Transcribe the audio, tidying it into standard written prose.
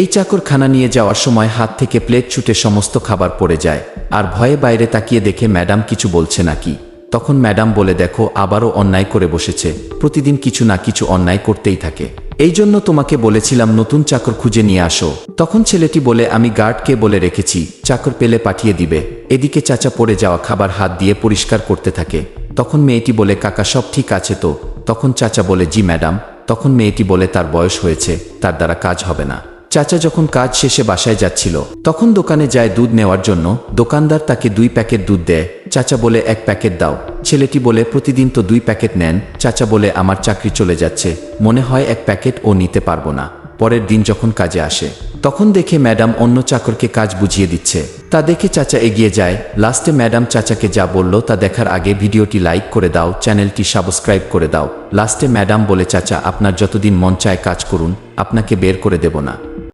এই চাকর খানা নিয়ে যাওয়ার সময় হাত থেকে প্লেট ছুটে সমস্ত খাবার পড়ে যায়, আর ভয়ে বাইরে তাকিয়ে দেখে ম্যাডাম কিছু বলছে নাকি। তখন ম্যাডাম বলে, দেখো আবারও অন্যায় করে বসেছে, প্রতিদিন কিছু না কিছু অন্যায় করতেই থাকে, এই জন্য তোমাকে বলেছিলাম নতুন চাকর খুঁজে নিয়ে আসো। তখন ছেলেটি বলে, আমি গার্ডকে বলে রেখেছি, চাকর পেলে পাঠিয়ে দিবে। এদিকে চাচা পড়ে যাওয়া খাবার হাত দিয়ে পরিষ্কার করতে থাকে। তখন মেয়েটি বলে, কাকা সব ঠিক আছে তো? তখন চাচা বলে, জি ম্যাডাম। তখন মেয়েটি বলে, তার বয়স হয়েছে, তার দ্বারা কাজ হবে না। চাচা যখন কাজ শেষে বাসায় যাচ্ছিল, তখন দোকানে যায় দুধ নেওয়ার জন্য। দোকানদার তাকে 2 প্যাকেট দুধ দেয়। চাচা বলে, 1 প্যাকেট দাও। ছেলেটি বলে, প্রতিদিন তো 2 প্যাকেট নেন। চাচা বলে, আমার চাকরি চলে যাচ্ছে, মনে হয় 1 প্যাকেট ও নিতে পারবো না। পরের দিন যখন কাজে আসে, তখন দেখে ম্যাডাম অন্য চাকরকে কাজ বুঝিয়ে দিচ্ছে। তা দেখে চাচা এগিয়ে যায়। লাস্টে ম্যাডাম চাচাকে যা বলল তা দেখার আগে ভিডিওটি লাইক করে দাও, চ্যানেলটি সাবস্ক্রাইব করে দাও। লাস্টে ম্যাডাম বলে, চাচা আপনার যতদিন মন চায় কাজ করুন, আপনাকে বের করে দেব না।